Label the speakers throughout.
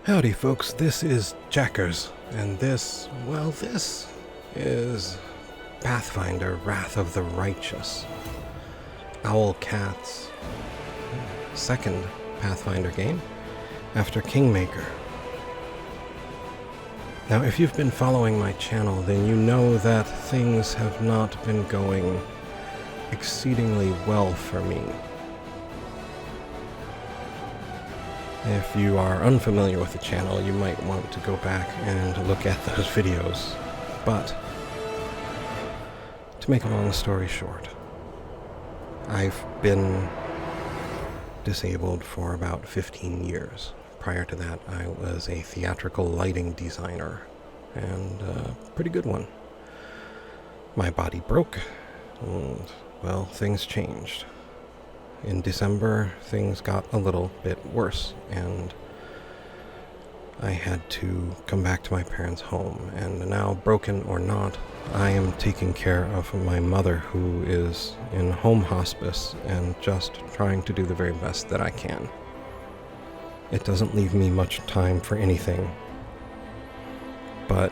Speaker 1: Howdy folks, this is Jackers, and this is Pathfinder, Wrath of the Righteous. Owlcat's second Pathfinder game after Kingmaker. Now, if you've been following my channel, then you know that things have not been going exceedingly well for me. If you are unfamiliar with the channel, you might want to go back and look at those videos. But, to make a long story short, I've been disabled for about 15 years. Prior to that, I was a theatrical lighting designer, and a pretty good one. My body broke, and, well, things changed. In December, things got a little bit worse, and I had to come back to my parents' home. And now, broken or not, I am taking care of my mother, who is in home hospice, and just trying to do the very best that I can. It doesn't leave me much time for anything, but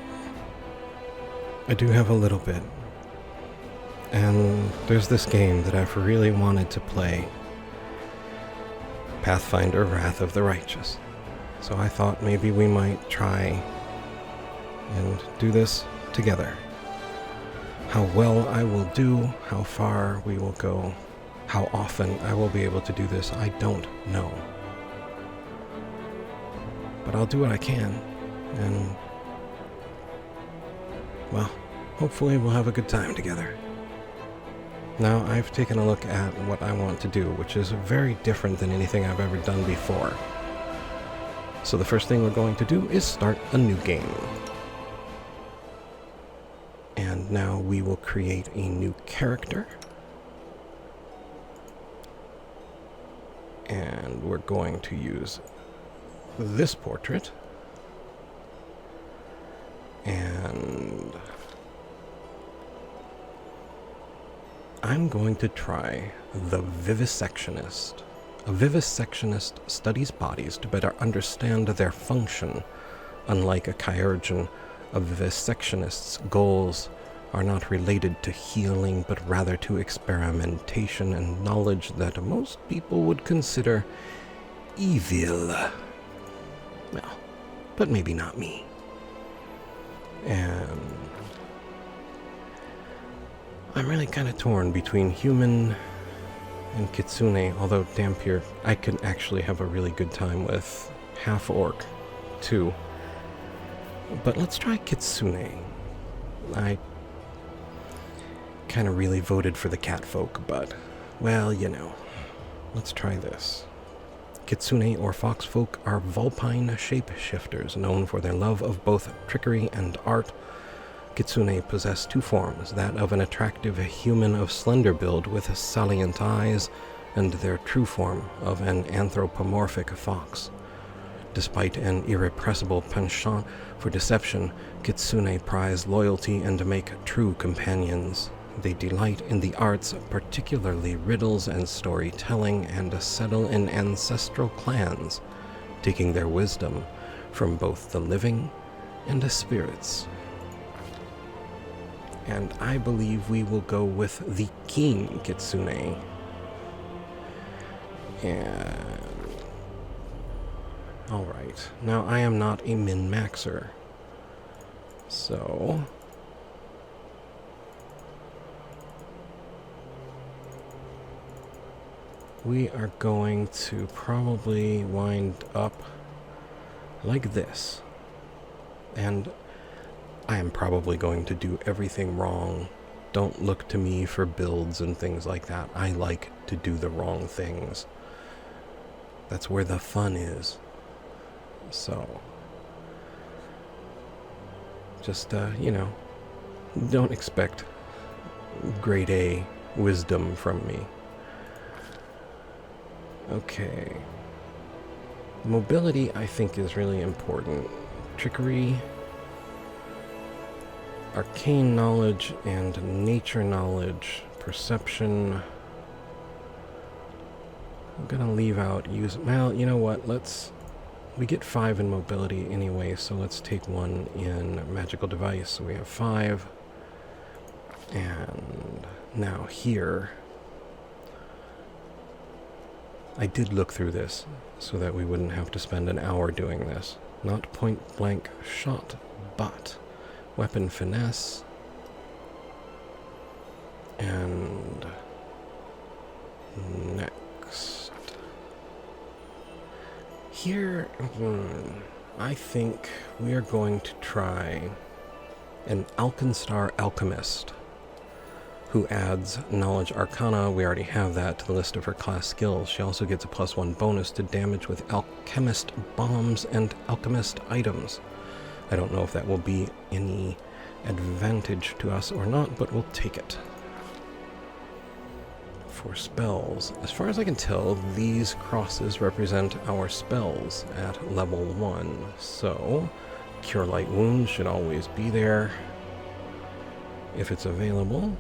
Speaker 1: I do have a little bit. And there's this game that I've really wanted to play, Pathfinder, Wrath of the Righteous. So I thought maybe we might try and do this together. How well I will do, how far we will go, how often I will be able to do this, I don't know. But I'll do what I can, and, well, hopefully we'll have a good time together. Now, I've taken a look at what I want to do, which is very different than anything I've ever done before. So the first thing we're going to do is start a new game. And now we will create a new character. And we're going to use this portrait. And I'm going to try the Vivisectionist. A Vivisectionist studies bodies to better understand their function. Unlike a chirurgeon, a Vivisectionist's goals are not related to healing, but rather to experimentation and knowledge that most people would consider evil. Well, but maybe not me. And I'm really kind of torn between human and kitsune, although Dampier I could actually have a really good time with half-orc, too. But let's try kitsune. I kind of really voted for the catfolk, but, well, you know. Let's try this. Kitsune or foxfolk are vulpine shapeshifters, known for their love of both trickery and art. Kitsune possess two forms, that of an attractive human of slender build with salient eyes, and their true form of an anthropomorphic fox. Despite an irrepressible penchant for deception, Kitsune prize loyalty and make true companions. They delight in the arts, particularly riddles and storytelling, and settle in ancestral clans, taking their wisdom from both the living and the spirits. And I believe we will go with the King Kitsune. And alright, now I am not a min-maxer, so we are going to probably wind up like this. And I am probably going to do everything wrong. Don't look to me for builds and things like that. I like to do the wrong things. That's where the fun is. So, just, you know, don't expect grade A wisdom from me. Okay. Mobility, I think, is really important. Trickery, arcane knowledge, and nature knowledge, perception. I'm gonna leave out use. Well, you know what? Let's we get 5 in mobility anyway, so let's take one in magical device. So we have 5. And now here, I did look through this so that we wouldn't have to spend an hour doing this. Not point blank shot, but weapon finesse and next. Here, I think we are going to try an Alkenstar Alchemist who adds Knowledge Arcana. We already have that to the list of her class skills. She also gets a +1 bonus to damage with Alchemist bombs and Alchemist items. I don't know if that will be any advantage to us or not, but we'll take it. For spells, as far as I can tell, these crosses represent our spells at level 1. So, Cure Light Wounds should always be there if it's available.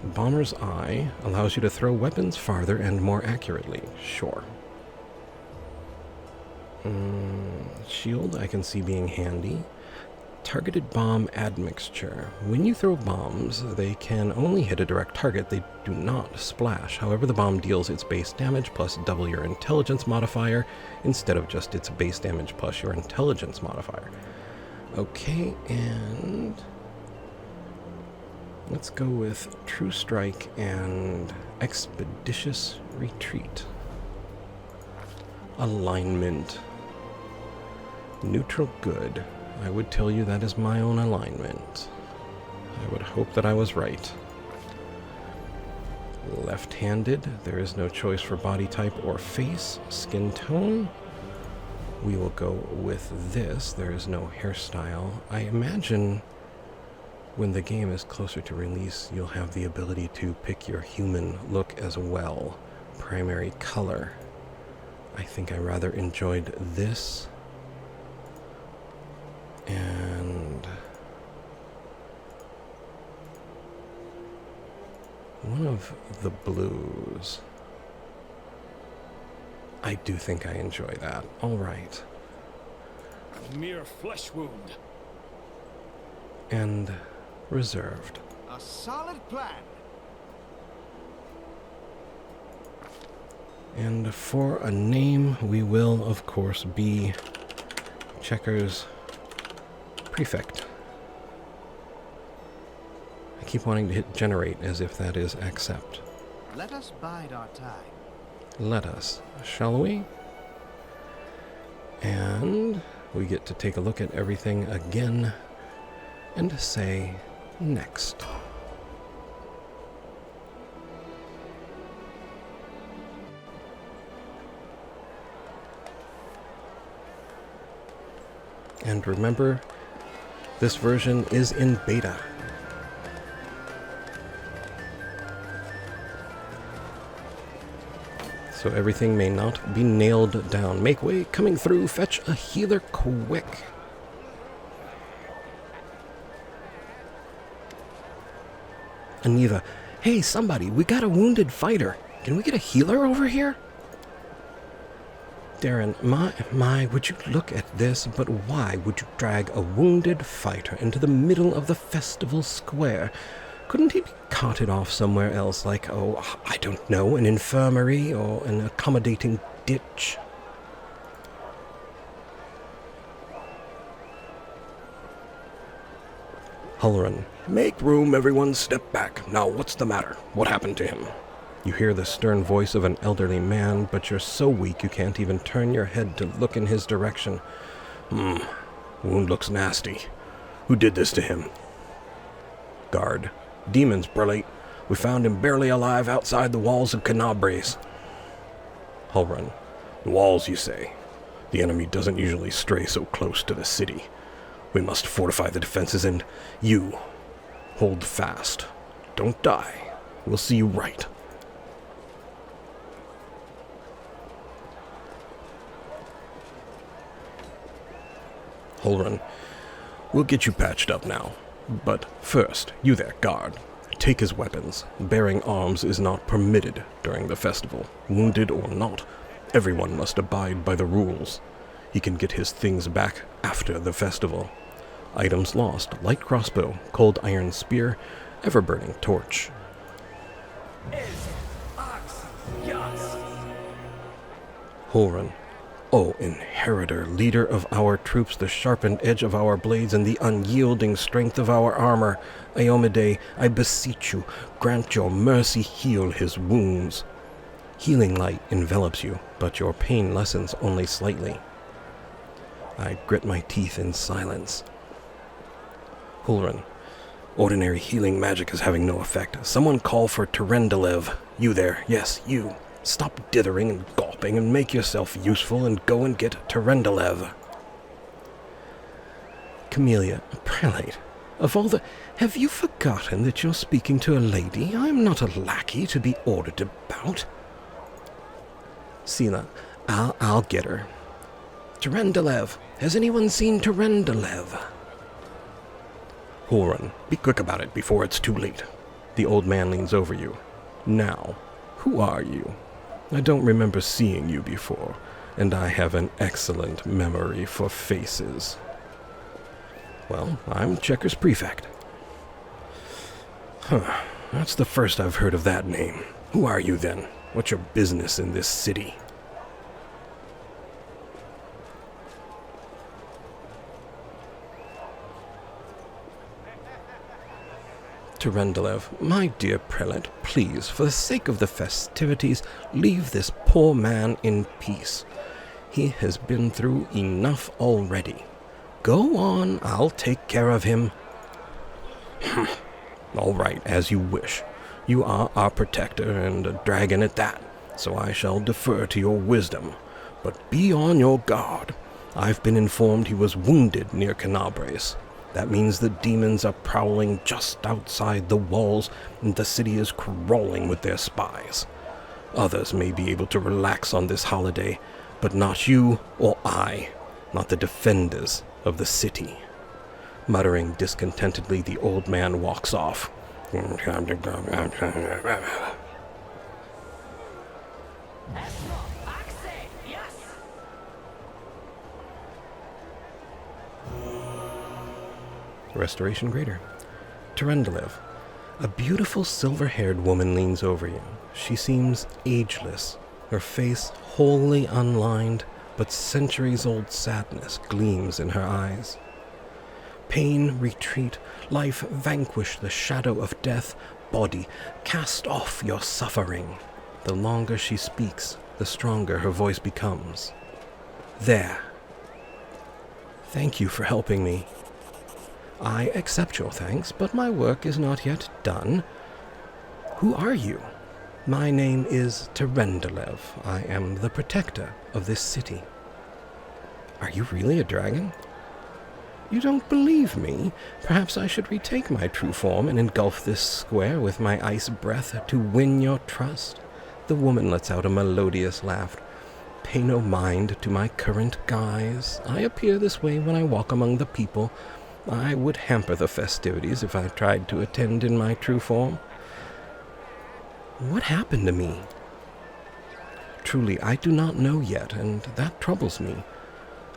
Speaker 1: Bomber's Eye allows you to throw weapons farther and more accurately. Sure. Shield I can see being handy. Targeted Bomb Admixture. When you throw bombs, they can only hit a direct target. They do not splash. However, the bomb deals its base damage plus double your intelligence modifier instead of just its base damage plus your intelligence modifier. Okay, and let's go with True Strike and Expeditious Retreat. Alignment. Neutral good. I would tell you that is my own alignment. I would hope that I was right. Left-handed. There is no choice for body type or face. Skin tone. We will go with this. There is no hairstyle. I imagine when the game is closer to release, you'll have the ability to pick your human look as well. Primary color. I think I rather enjoyed this. And one of the blues. I do think I enjoy that. All right.
Speaker 2: A mere flesh wound.
Speaker 1: And reserved.
Speaker 3: A solid plan.
Speaker 1: And for a name, we will, of course, be Checkers Prefect. I keep wanting to hit generate as if that is accept.
Speaker 3: Let us bide our time.
Speaker 1: Let us, shall we? And we get to take a look at everything again and say next. And remember, this version is in beta. So everything may not be nailed down. Make way, coming through, fetch a healer quick. Aniva, hey somebody, we got a wounded fighter. Can we get a healer over here? Darren, my, would you look at this, but why would you drag a wounded fighter into the middle of the festival square? Couldn't he be carted off somewhere else, like, oh, I don't know, an infirmary or an accommodating ditch? Halloran, make room, everyone, step back. Now, what's the matter? What happened to him? You hear the stern voice of an elderly man, but you're so weak you can't even turn your head to look in his direction. Wound looks nasty. Who did this to him? Guard. Demons, Burlate. We found him barely alive outside the walls of Canabres. Halloran. The walls, you say? The enemy doesn't usually stray so close to the city. We must fortify the defenses and you, hold fast. Don't die. We'll see you right. Halloran, we'll get you patched up now. But first, you there, guard. Take his weapons. Bearing arms is not permitted during the festival. Wounded or not, everyone must abide by the rules. He can get his things back after the festival. Items lost: light crossbow, cold iron spear, ever-burning torch. Holren. O inheritor, leader of our troops, the sharpened edge of our blades, and the unyielding strength of our armor, Iomide, I beseech you, grant your mercy, heal his wounds. Healing light envelops you, but your pain lessens only slightly. I grit my teeth in silence. Holren. Ordinary healing magic is having no effect. Someone call for Terendelev. You there, yes, you. Stop dithering and gulping and make yourself useful and go and get Terendelev. Camellia, prelate, of all the... Have you forgotten that you're speaking to a lady? I am not a lackey to be ordered about. Sela, I'll get her. Terendelev, has anyone seen Terendelev? Holren, be quick about it before it's too late. The old man leans over you. Now, who are you? I don't remember seeing you before, and I have an excellent memory for faces. Well, I'm Checker's prefect. Huh, that's the first I've heard of that name. Who are you then? What's your business in this city? Terendelev, my dear prelate, please, for the sake of the festivities, leave this poor man in peace. He has been through enough already. Go on, I'll take care of him. All right, as you wish. You are our protector and a dragon at that, so I shall defer to your wisdom. But be on your guard. I've been informed he was wounded near Canabres. That means the demons are prowling just outside the walls, and the city is crawling with their spies. Others may be able to relax on this holiday, but not you or I, not the defenders of the city. Muttering discontentedly, the old man walks off. Restoration Greater. Terendelev. A beautiful silver-haired woman leans over you. She seems ageless, her face wholly unlined, but centuries-old sadness gleams in her eyes. Pain retreat, life vanquish the shadow of death, body cast off your suffering. The longer she speaks, the stronger her voice becomes. There. Thank you for helping me. I accept your thanks, but my work is not yet done. Who are you? My name is Terendelev. I am the protector of this city. Are you really a dragon? You don't believe me? Perhaps I should retake my true form and engulf this square with my ice breath to win your trust. The woman lets out a melodious laugh. Pay no mind to my current guise. I appear this way when I walk among the people. I would hamper the festivities if I tried to attend in my true form. What happened to me? Truly, I do not know yet, and that troubles me.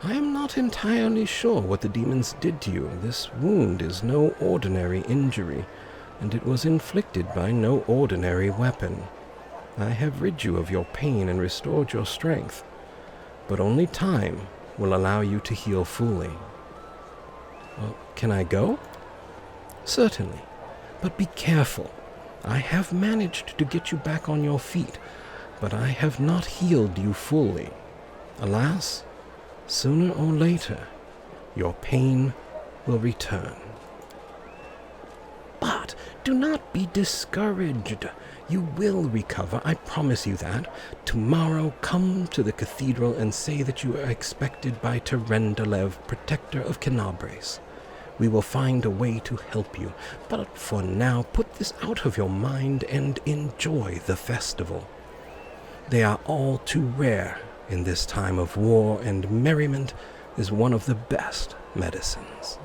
Speaker 1: I am not entirely sure what the demons did to you. This wound is no ordinary injury, and it was inflicted by no ordinary weapon. I have rid you of your pain and restored your strength, but only time will allow you to heal fully. Well, can I go? Certainly, but be careful. I have managed to get you back on your feet, but I have not healed you fully. Alas, sooner or later, your pain will return. But do not be discouraged. You will recover, I promise you that. Tomorrow, come to the cathedral and say that you are expected by Terendelev, protector of Canabres. We will find a way to help you, but for now, put this out of your mind and enjoy the festival. They are all too rare in this time of war, and merriment is one of the best medicines.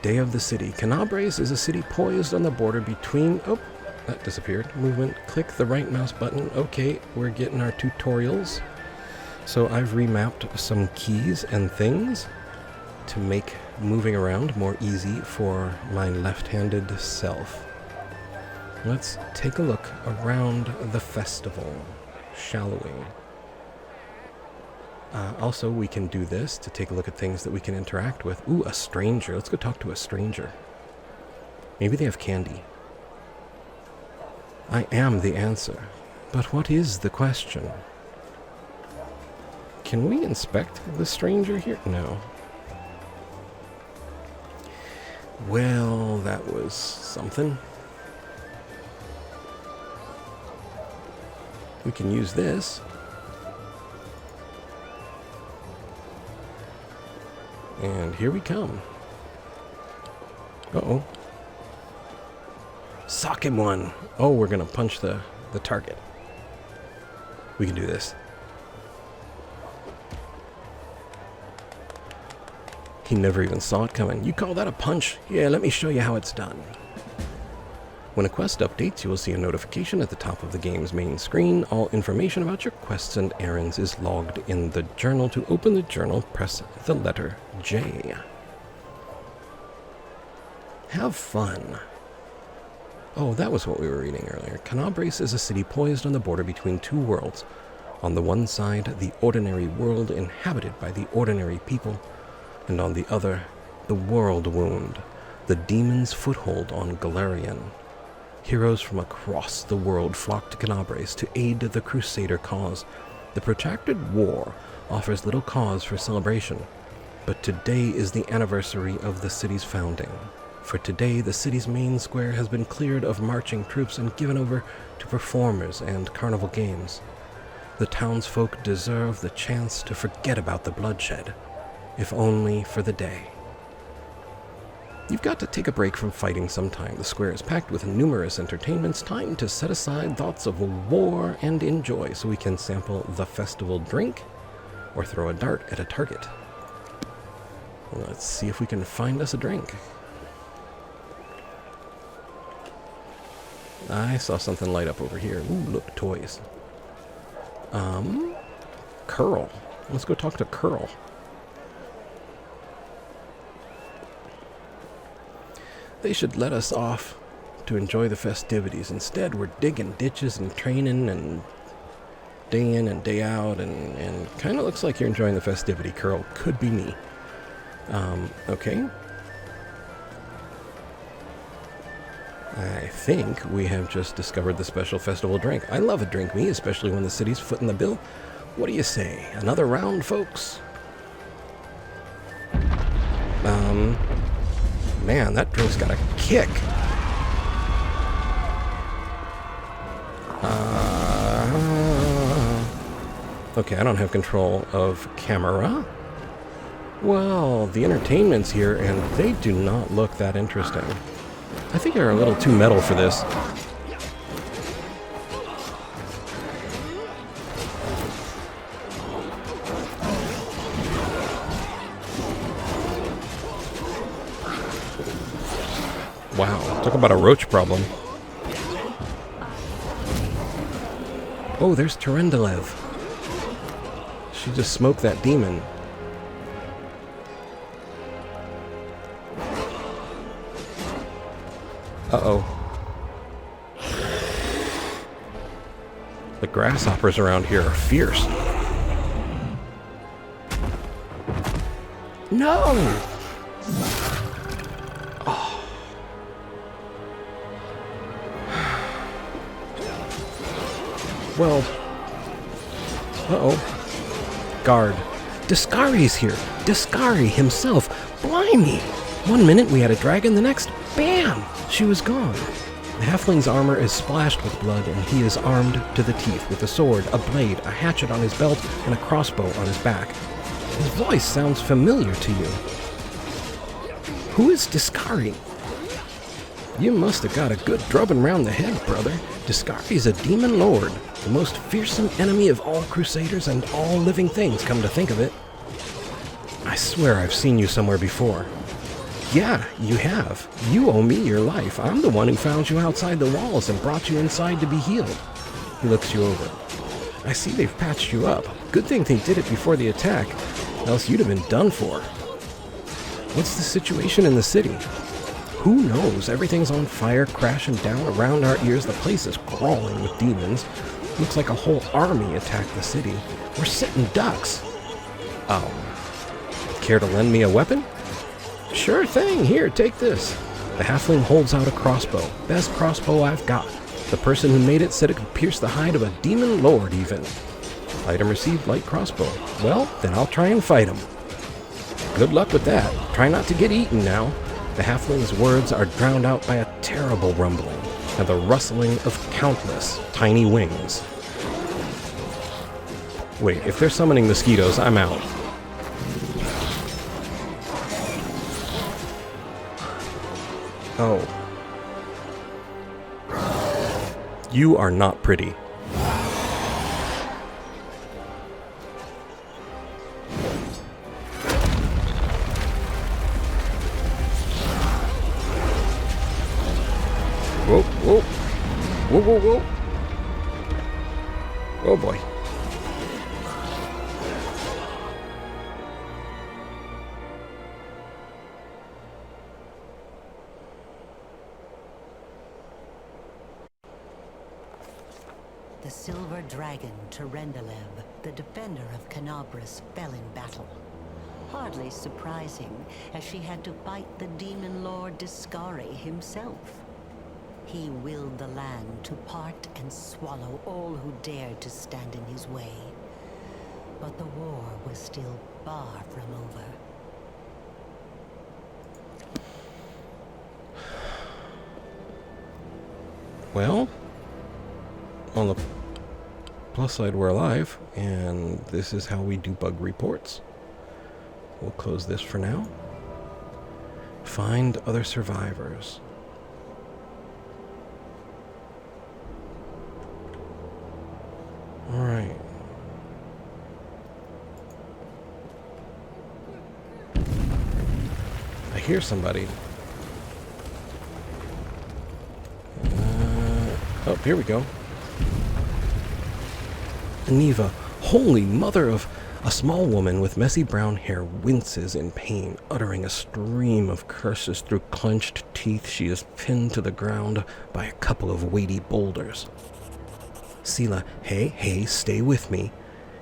Speaker 1: Day of the city. Canabres is a city poised on the border between... Oh, that disappeared. Movement, click the right mouse button. Okay, we're getting our tutorials. So I've remapped some keys and things to make moving around more easy for my left-handed self. Let's take a look around the festival, shall we? Also, we can do this to take a look at things that we can interact with. Ooh, a stranger. Let's go talk to a stranger. Maybe they have candy. I am the answer. But what is the question? Can we inspect the stranger here? No. Well, that was something. We can use this. And here we come. Uh-oh. Sock him one. Oh, we're going to punch the target. We can do this. He never even saw it coming. You call that a punch? Yeah, let me show you how it's done. When a quest updates, you will see a notification at the top of the game's main screen. All information about your quests and errands is logged in the journal. To open the journal, press the letter J. Have fun. Oh, that was what we were reading earlier. Camellia is a city poised on the border between two worlds. On the one side, the ordinary world inhabited by the ordinary people, and on the other, the world wound, the demon's foothold on Golarion. Heroes from across the world flock to Camellia to aid the Crusader cause. The protracted war offers little cause for celebration, but today is the anniversary of the city's founding. For today, the city's main square has been cleared of marching troops and given over to performers and carnival games. The townsfolk deserve the chance to forget about the bloodshed, if only for the day. You've got to take a break from fighting sometime. The square is packed with numerous entertainments. Time to set aside thoughts of war and enjoy, so we can sample the festival drink or throw a dart at a target. Let's see if we can find us a drink. I saw something light up over here. Ooh, look, toys. Curl. Let's go talk to Curl. They should let us off to enjoy the festivities. Instead, we're digging ditches and training and day in and day out, and kind of looks like you're enjoying the festivity, Curl. Could be me. Okay. I think we have just discovered the special festival drink. I love a drink me, especially when the city's footing the bill. What do you say? Another round, folks? Man, that drink's got a kick. Okay, I don't have control of camera. Well, the entertainment's here, and they do not look that interesting. I think they're a little too metal for this. Wow, talk about a roach problem. Oh, there's Terendelev. She just smoked that demon. Uh-oh. The grasshoppers around here are fierce. No! Oh. Well. Uh-oh. Guard. Discari's here. Discari himself. Blimey! One minute we had a dragon, the next, bam! She was gone. The halfling's armor is splashed with blood, and he is armed to the teeth with a sword, a blade, a hatchet on his belt, and a crossbow on his back. His voice sounds familiar to you. Who is Discari? You must have got a good drubbing round the head, brother. Discari's a demon lord, the most fearsome enemy of all crusaders and all living things, come to think of it. I swear I've seen you somewhere before. Yeah, you have. You owe me your life. I'm the one who found you outside the walls and brought you inside to be healed. He looks you over. I see they've patched you up. Good thing they did it before the attack, else you'd have been done for. What's the situation in the city? Who knows? Everything's on fire, crashing down around our ears. The place is crawling with demons. Looks like a whole army attacked the city. We're sitting ducks. Oh. Care to lend me a weapon? Sure thing. Here, take this. The halfling holds out a crossbow. Best crossbow I've got. The person who made it said it could pierce the hide of a demon lord even. Item received, light crossbow. Well, then I'll try and fight him. Good luck with that. Try not to get eaten now. The halfling's words are drowned out by a terrible rumbling and the rustling of countless tiny wings. Wait, if they're summoning mosquitoes, I'm out. Oh. You are not pretty. Whoa, whoa. Whoa, whoa, whoa. Oh boy.
Speaker 4: The silver dragon, Terendelev, the defender of Canabras, fell in battle. Hardly surprising, as she had to fight the demon lord Discari himself. He willed the land to part and swallow all who dared to stand in his way. But the war was still far from over.
Speaker 1: Well, on the plus side, we're alive, and this is how we do bug reports. We'll close this for now. Find other survivors. Alright. I hear somebody. Oh, here we go. Aniva, holy mother of... A small woman with messy brown hair winces in pain, uttering a stream of curses through clenched teeth. She is pinned to the ground by a couple of weighty boulders. Sela, hey, stay with me.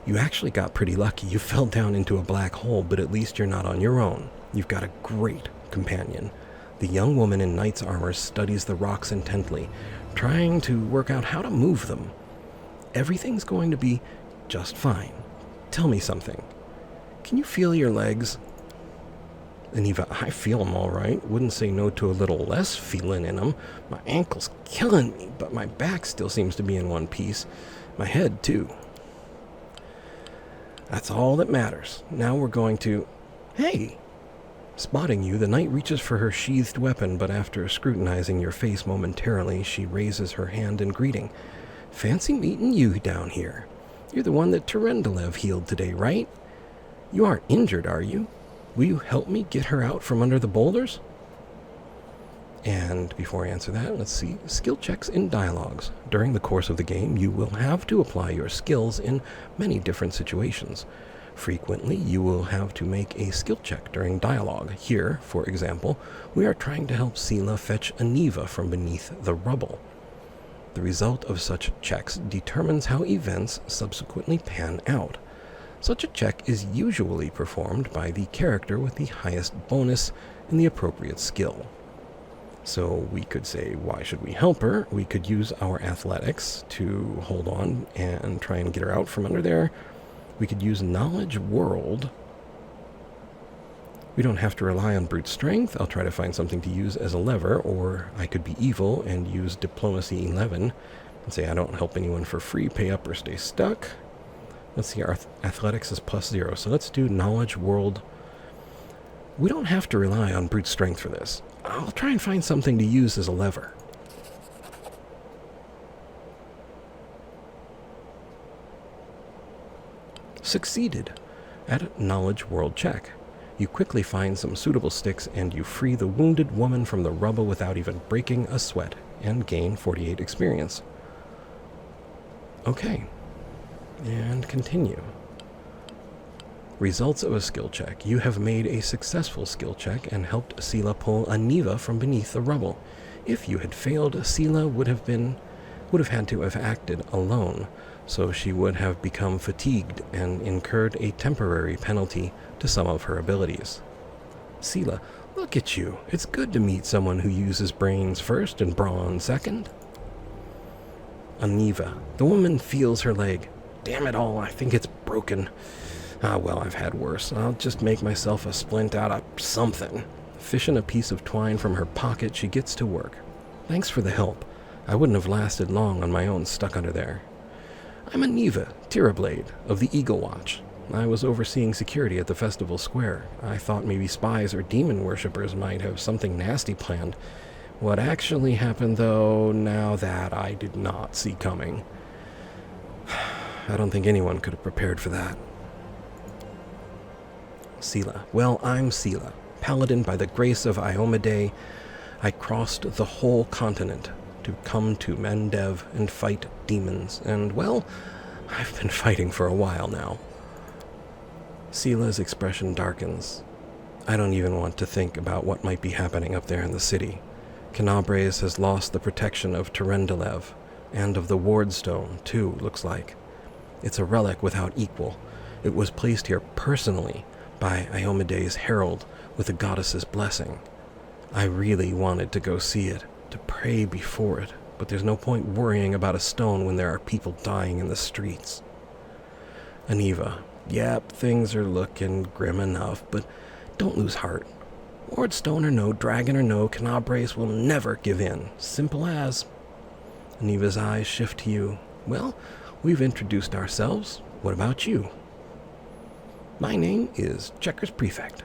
Speaker 1: You actually got pretty lucky. You fell down into a black hole, but at least you're not on your own. You've got a great companion. The young woman in knight's armor studies the rocks intently, trying to work out how to move them. Everything's going to be just fine. Tell me something. Can you feel your legs? Aniva, I feel them all right. Wouldn't say no to a little less feeling in them. My ankle's killing me, but my back still seems to be in one piece. My head, too. That's all that matters. Now we're going to... Hey! Spotting you, the knight reaches for her sheathed weapon, but after scrutinizing your face momentarily, she raises her hand in greeting. Fancy meeting you down here. You're the one that Terendelev healed today, right? You aren't injured, are you? Will you help me get her out from under the boulders? And before I answer that, let's see. Skill checks in dialogues. During the course of the game, you will have to apply your skills in many different situations. Frequently, you will have to make a skill check during dialogue. Here, for example, we are trying to help Sela fetch Aniva from beneath the rubble. The result of such checks determines how events subsequently pan out. Such a check is usually performed by the character with the highest bonus in the appropriate skill. So we could say, why should we help her? We could use our athletics to hold on and try and get her out from under there. We could use knowledge world. We don't have to rely on brute strength. I'll try to find something to use as a lever, or I could be evil and use diplomacy 11 and say I don't help anyone for free, pay up or stay stuck. Let's see, our athletics is +0, so let's do knowledge world. We don't have to rely on brute strength for this. I'll try and find something to use as a lever. Succeeded at a knowledge world check. You quickly find some suitable sticks and you free the wounded woman from the rubble without even breaking a sweat and gain 48 experience. Okay. And continue. Results of a skill check. You have made a successful skill check and helped Sela pull Aniva from beneath the rubble. If you had failed, Sela would have had to have acted alone, so she would have become fatigued and incurred a temporary penalty to some of her abilities. Sela, look at you. It's good to meet someone who uses brains first and brawn second. Aniva. The woman feels her leg. Damn it all, I think it's broken. Ah, well, I've had worse. I'll just make myself a splint out of something. Fishing a piece of twine from her pocket, she gets to work. Thanks for the help. I wouldn't have lasted long on my own stuck under there. I'm Aniva, Tirablade, of the Eagle Watch. I was overseeing security at the festival square. I thought maybe spies or demon worshippers might have something nasty planned. What actually happened, though, now that I did not see coming. I don't think anyone could have prepared for that. Sela. Well, I'm Sela, paladin by the grace of Iomedae. I crossed the whole continent to come to Mendev and fight demons, and, well, I've been fighting for a while now. Sela's expression darkens. I don't even want to think about what might be happening up there in the city. Canabres has lost the protection of Terendelev, and of the Wardstone, too, looks like. It's a relic without equal. It was placed here personally by Iomedae's herald with the goddess's blessing. I really wanted to go see it, to pray before it, but there's no point worrying about a stone when there are people dying in the streets. Aniva. Yep, things are looking grim enough, but don't lose heart. Wardstone or no, dragon or no, Canabres will never give in. Simple as. Aniva's eyes shift to you. Well, we've introduced ourselves. What about you? My name is Checkers Prefect.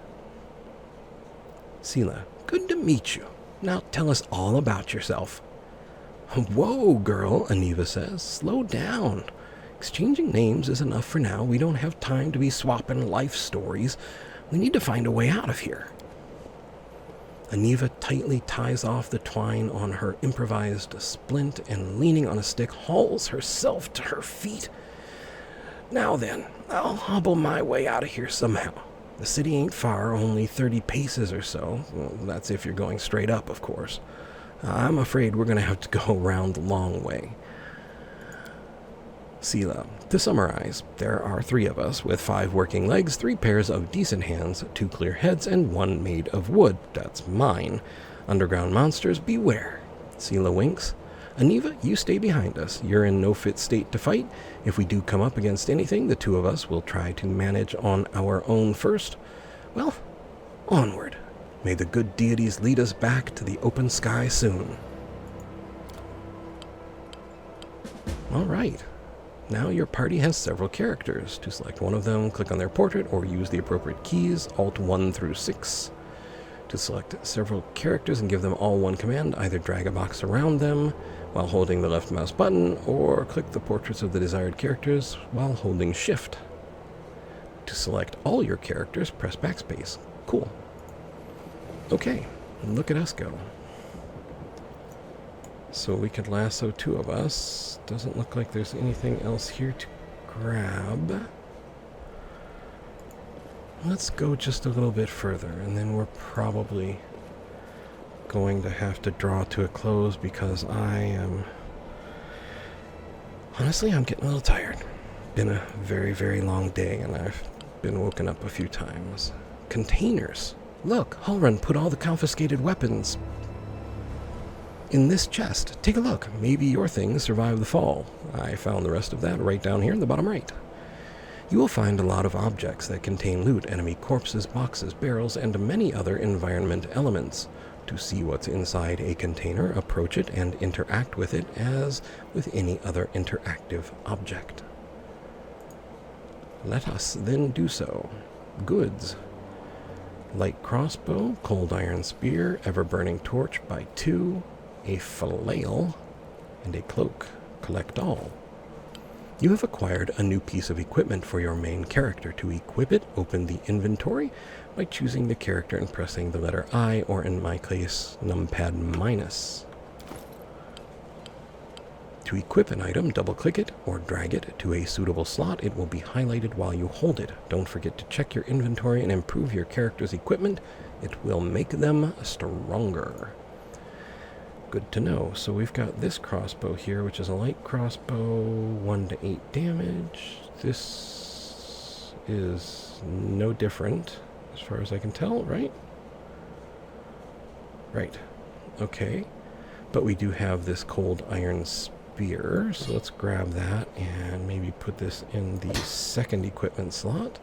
Speaker 1: Sela. Good to meet you. Now tell us all about yourself. Whoa, girl, Aniva says. Slow down. Exchanging names is enough for now. We don't have time to be swapping life stories. We need to find a way out of here. Aniva tightly ties off the twine on her improvised splint and, leaning on a stick, hauls herself to her feet. Now then, I'll hobble my way out of here somehow. The city ain't far, only 30 paces or so. Well, that's if you're going straight up, of course. I'm afraid we're going to have to go around the long way. Sela. To summarize, there are 3 of us with 5 working legs, 3 pairs of decent hands, 2 clear heads, and 1 made of wood. That's mine. Underground monsters, beware. Sela winks. Aniva, you stay behind us. You're in no fit state to fight. If we do come up against anything, the 2 of us will try to manage on our own first. Well, onward. May the good deities lead us back to the open sky soon. All right. Now your party has several characters. To select one of them, click on their portrait or use the appropriate keys, Alt 1 through 6. To select several characters and give them all one command, either drag a box around them while holding the left mouse button, or click the portraits of the desired characters while holding Shift. To select all your characters, press backspace. Cool. Okay, look at us go. So we could lasso 2 of us. Doesn't look like there's anything else here to grab. Let's go just a little bit further, and then we're probably going to have to draw to a close because honestly, I'm getting a little tired. Been a very, very long day, and I've been woken up a few times. Containers. Look, Halrun put all the confiscated weapons in this chest. Take a look. Maybe your things survived the fall. I found the rest of that right down here in the bottom right. You will find a lot of objects that contain loot, enemy corpses, boxes, barrels, and many other environment elements. To see what's inside a container, approach it and interact with it as with any other interactive object. Let us then do so. Goods. Light crossbow, cold iron spear, ever-burning torch by 2, a flail, and a cloak. Collect all. You have acquired a new piece of equipment for your main character. To equip it, open the inventory by choosing the character and pressing the letter I, or in my case, numpad minus. To equip an item, double-click it or drag it to a suitable slot. It will be highlighted while you hold it. Don't forget to check your inventory and improve your character's equipment. It will make them stronger. Good to know. So we've got this crossbow here, which is a light crossbow, 1 to 8 damage. This is no different as far as I can tell, right? Right. Okay. But we do have this cold iron spear, so let's grab that and maybe put this in the second equipment slot.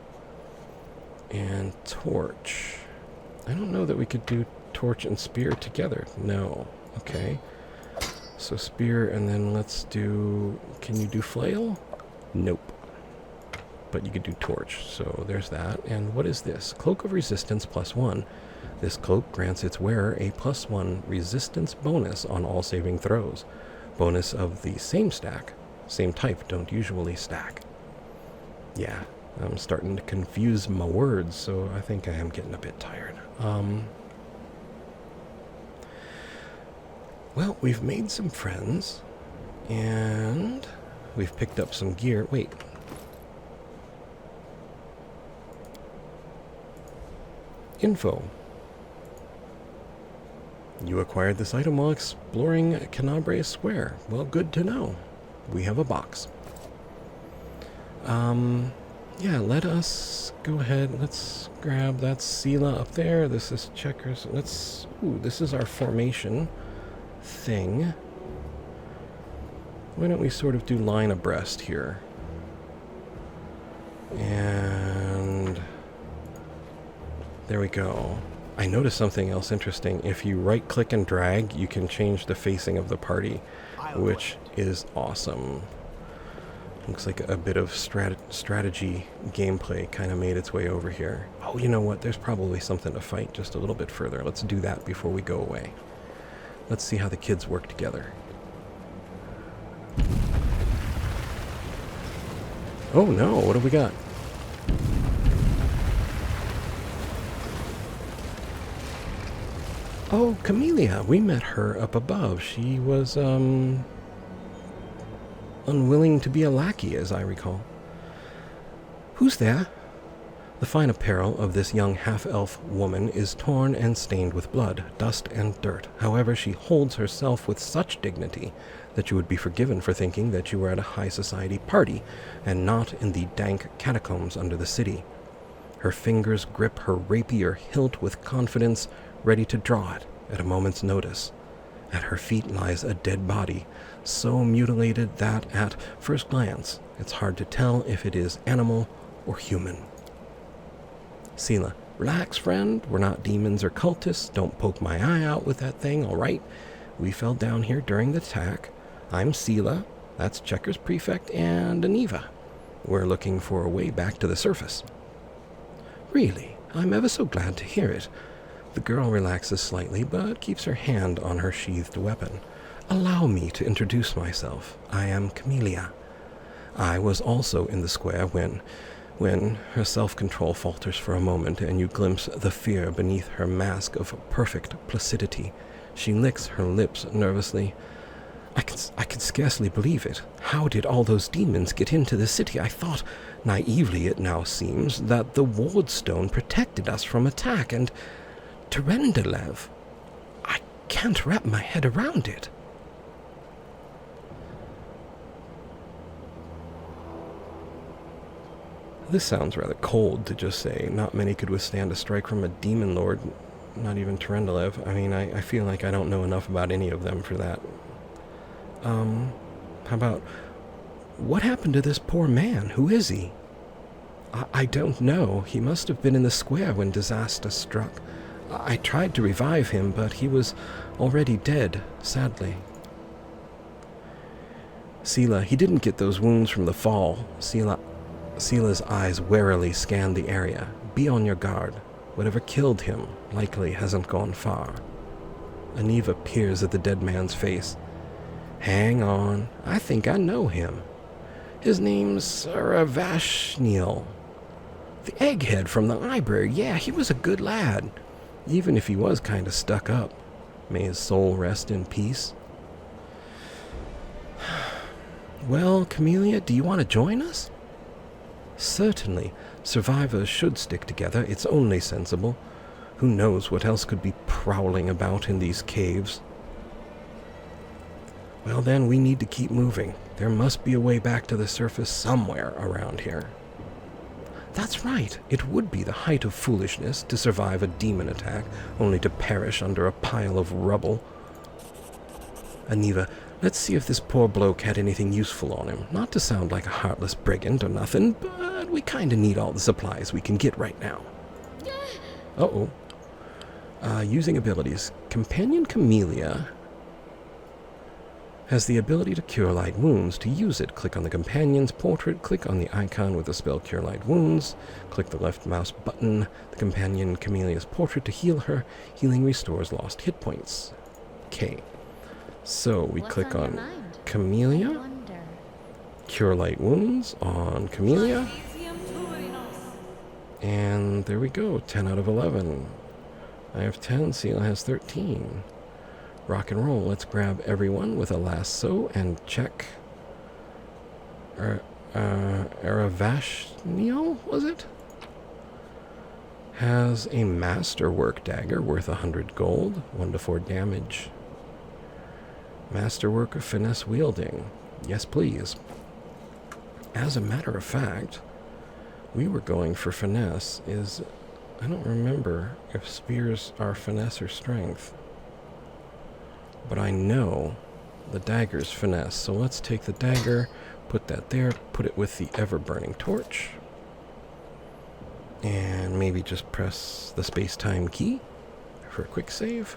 Speaker 1: And torch. I don't know that we could do torch and spear together. No. Okay. So spear, and then let's do... Can you do flail? Nope. But you could do torch, so there's that. And what is this? Cloak of Resistance +1. This cloak grants its wearer a +1 resistance bonus on all saving throws. Bonus of the same stack. Same type, don't usually stack. Yeah, I'm starting to confuse my words, so I think I am getting a bit tired. Well, we've made some friends, and we've picked up some gear. Wait. Info. You acquired this item while exploring Canabre Square. Well, good to know. We have a box. Yeah, let us go ahead. Let's grab that Sela up there. This is checkers. Ooh, this is our formation thing. Why don't we sort of do line abreast here? And there we go. I noticed something else interesting. If you right click and drag, you can change the facing of the party, which is awesome. Looks like a bit of strategy gameplay kind of made its way over here. Oh, you know what? There's probably something to fight just a little bit further. Let's do that before we go away. Let's see how the kids work together. Oh no, what have we got? Oh, Camellia. We met her up above. She was, unwilling to be a lackey, as I recall. Who's there? The fine apparel of this young half-elf woman is torn and stained with blood, dust, and dirt. However, she holds herself with such dignity that you would be forgiven for thinking that you were at a high society party and not in the dank catacombs under the city. Her fingers grip her rapier hilt with confidence, ready to draw it at a moment's notice. At her feet lies a dead body, so mutilated that at first glance it's hard to tell if it is animal or human. Sela, relax, friend. We're not demons or cultists. Don't poke my eye out with that thing, all right? We fell down here during the attack. I'm Sela. That's Checker's Prefect and Aniva. We're looking for a way back to the surface. Really? I'm ever so glad to hear it. The girl relaxes slightly, but keeps her hand on her sheathed weapon. Allow me to introduce myself. I am Camellia. I was also in the square when her self-control falters for a moment and you glimpse the fear beneath her mask of perfect placidity. She licks her lips nervously. I can scarcely believe it. How did all those demons get into the city? I thought, naively it now seems, that the ward stone protected us from attack, and Terendelev. I can't wrap my head around it. This sounds rather cold to just say. Not many could withstand a strike from a demon lord, not even Terendelev. I mean, I feel like I don't know enough about any of them for that. How about, what happened to this poor man? Who is he? I don't know. He must have been in the square when disaster struck. I tried to revive him, but he was already dead, sadly. Sela, he didn't get those wounds from the fall. Sela's eyes warily scanned the area. Be on your guard. Whatever killed him likely hasn't gone far. Aniva peers at the dead man's face. Hang on. I think I know him. His name's Ravashniel. The egghead from the library. Yeah, he was a good lad. Even if he was kind of stuck up. May his soul rest in peace. Well, Camellia, do you want to join us? Certainly. Survivors should stick together. It's only sensible. Who knows what else could be prowling about in these caves? Well then, we need to keep moving. There must be a way back to the surface somewhere around here. That's right. It would be the height of foolishness to survive a demon attack, only to perish under a pile of rubble. Aniva, let's see if this poor bloke had anything useful on him. Not to sound like a heartless brigand or nothing, but we kinda need all the supplies we can get right now. Uh-oh. Using abilities. Companion Camellia has the ability to cure light wounds. To use it, click on the companion's portrait, click on the icon with the spell Cure Light Wounds, click the left mouse button, the companion Camellia's portrait to heal her. Healing restores lost hit points. Okay. So we click on Camellia, Cure Light Wounds on Camellia, and there we go, 10 out of 11. I have 10, Seal has 13. Rock and roll. Let's grab everyone with a lasso and check. Eravashniel, was it? Has a masterwork dagger worth 100 gold, 1 to 4 damage. Masterwork of finesse wielding. Yes, please. As a matter of fact, we were going for finesse. I don't remember if spears are finesse or strength. But I know the dagger's finesse. So let's take the dagger, put that there, put it with the ever-burning torch. And maybe just press the space-time key for a quick save.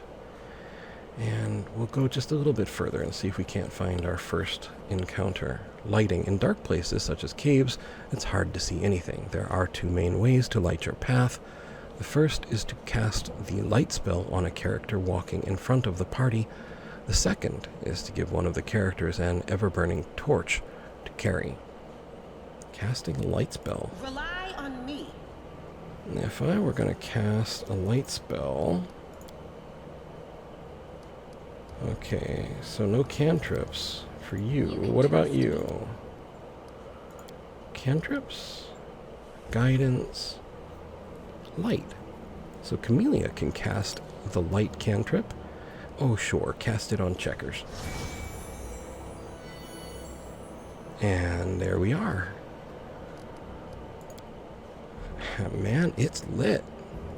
Speaker 1: And we'll go just a little bit further and see if we can't find our first encounter. Lighting. In dark places such as caves, it's hard to see anything. There are 2 main ways to light your path. The first is to cast the light spell on a character walking in front of the party. The second is to give one of the characters an ever-burning torch to carry. Casting a light spell.
Speaker 5: Rely on me.
Speaker 1: If I were going to cast a light spell... Okay, so no cantrips for you. What about you? Cantrips? Guidance? Light. So Camellia can cast the light cantrip. Oh, sure, cast it on checkers. And there we are. Man, it's lit.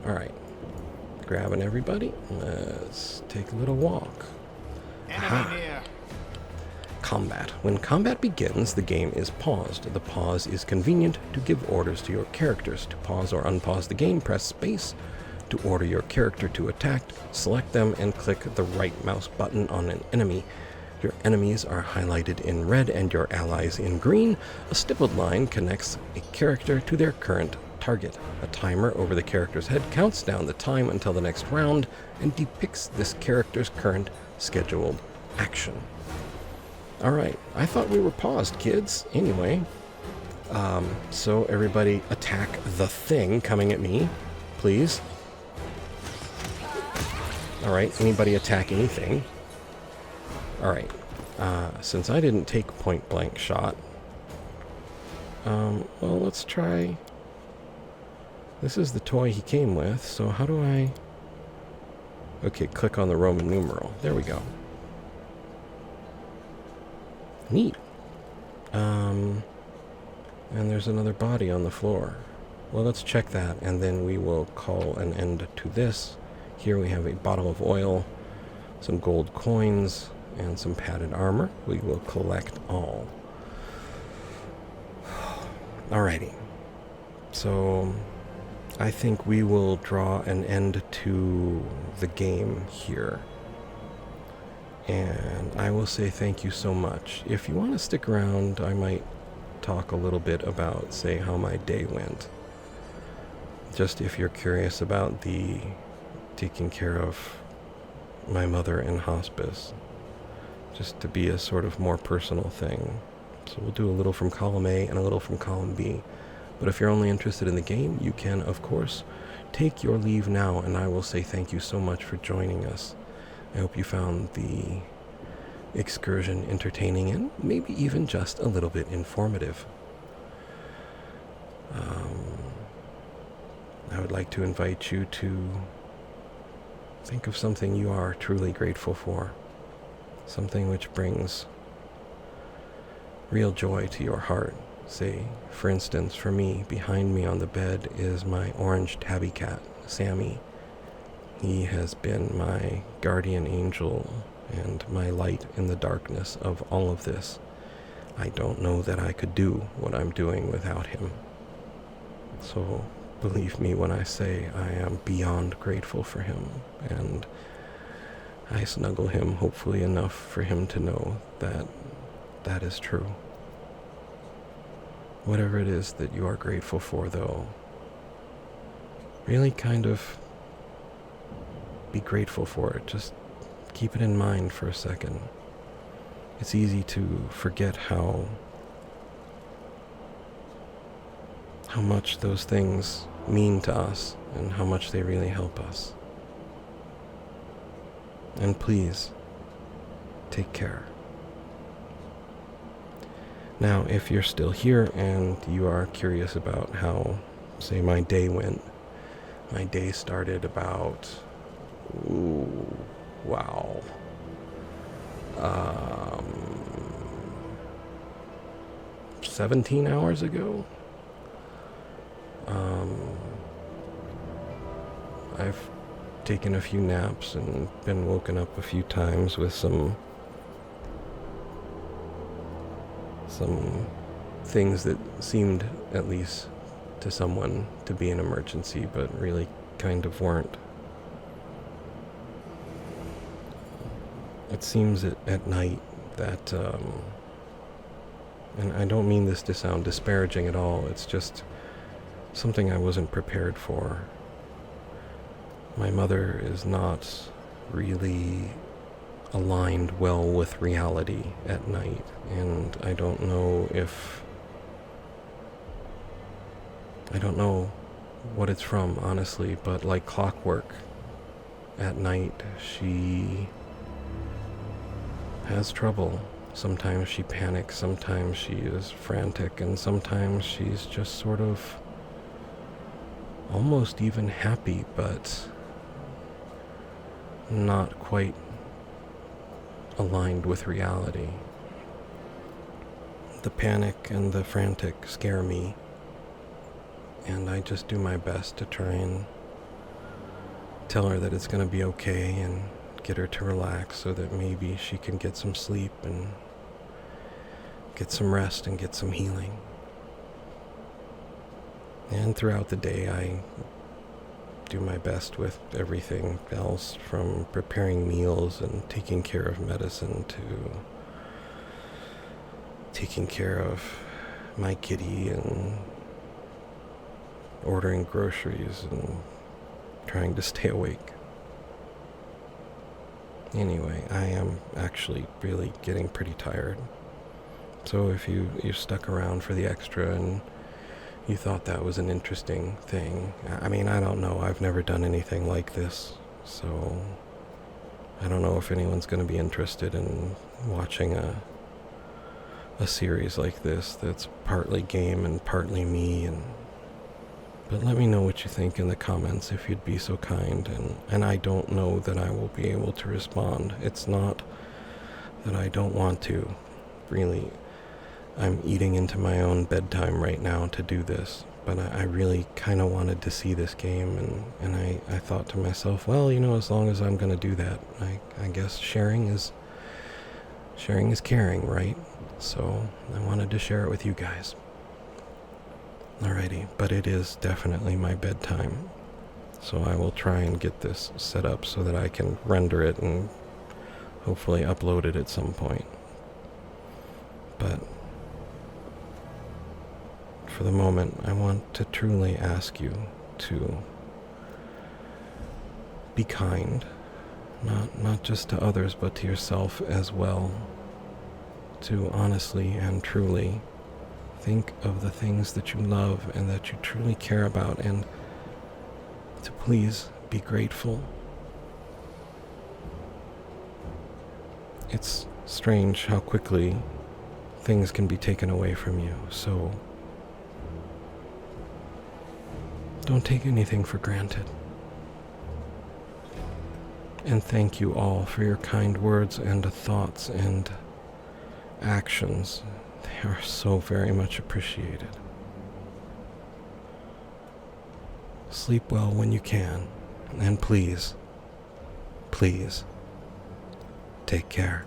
Speaker 1: Alright. Grabbing everybody. Let's take a little walk.
Speaker 3: Enemy near.
Speaker 1: Combat. When combat begins, the game is paused. The pause is convenient to give orders to your characters. To pause or unpause the game, press space. To order your character to attack, select them and click the right mouse button on an enemy. Your enemies are highlighted in red and your allies in green. A stippled line connects a character to their current target. A timer over the character's head counts down the time until the next round and depicts this character's current scheduled action. Alright, I thought we were paused, kids. Anyway, so everybody attack the thing coming at me, please. Alright, anybody attack anything. Alright, since I didn't take point blank shot, well, let's try... This is the toy he came with, so how do I... Okay, click on the Roman numeral. There we go. Neat. And there's another body on the floor. Well, let's check that, and then we will call an end to this. Here we have a bottle of oil, some gold coins, and some padded armor. We will collect all. Alrighty. So, I think we will draw an end to the game here. And I will say thank you so much. If you want to stick around, I might talk a little bit about, say, how my day went. Just if you're curious about the taking care of my mother in hospice. Just to be a sort of more personal thing. So we'll do a little from column A and a little from column B. But if you're only interested in the game, you can, of course, take your leave now, and I will say thank you so much for joining us. I hope you found the excursion entertaining and maybe even just a little bit informative. I would like to invite you to think of something you are truly grateful for, something which brings real joy to your heart. Say, for instance, for me, behind me on the bed is my orange tabby cat, Sammy. He has been my guardian angel and my light in the darkness of all of this. I don't know that I could do what I'm doing without him. So believe me when I say I am beyond grateful for him, and I snuggle him hopefully enough for him to know that that is true. Whatever it is that you are grateful for, though, really kind of be grateful for it. Just keep it in mind for a second. It's easy to forget how much those things mean to us and how much they really help us. And please, take care. Now, if you're still here and you are curious about how, say, my day went, my day started about, 17 hours ago. I've taken a few naps and been woken up a few times with some things that seemed, at least to someone, to be an emergency, but really kind of weren't. It seems at night that, and I don't mean this to sound disparaging at all, it's just something I wasn't prepared for. My mother is not really aligned well with reality at night, and I don't know what it's from, honestly, but like clockwork, at night she has trouble. Sometimes she panics, sometimes she is frantic, and sometimes she's just sort of almost even happy, but not quite aligned with reality. The panic and the frantic scare me, and I just do my best to try and tell her that it's going to be okay and get her to relax so that maybe she can get some sleep and get some rest and get some healing. And throughout the day, I do my best with everything else, from preparing meals and taking care of medicine to taking care of my kitty and ordering groceries and trying to stay awake. Anyway, I am actually really getting pretty tired. So if you stuck around for the extra and you thought that was an interesting thing, I mean, I don't know. I've never done anything like this, so I don't know if anyone's going to be interested in watching a series like this that's partly game and partly me. But let me know what you think in the comments if you'd be so kind, and I don't know that I will be able to respond. It's not that I don't want to, really. I'm eating into my own bedtime right now to do this, but I really kind of wanted to see this game, and I thought to myself, well, as long as I'm going to do that, I guess sharing is caring, right? So I wanted to share it with you guys. Alrighty, but it is definitely my bedtime, so I will try and get this set up so that I can render it and hopefully upload it at some point. But for the moment, I want to truly ask you to be kind, not just to others, but to yourself as well. to honestly and truly think of the things that you love and that you truly care about, and to please be grateful. It's strange how quickly things can be taken away from you, so don't take anything for granted. And thank you all for your kind words and thoughts and actions. They are so very much appreciated. Sleep well when you can, and please, please, take care.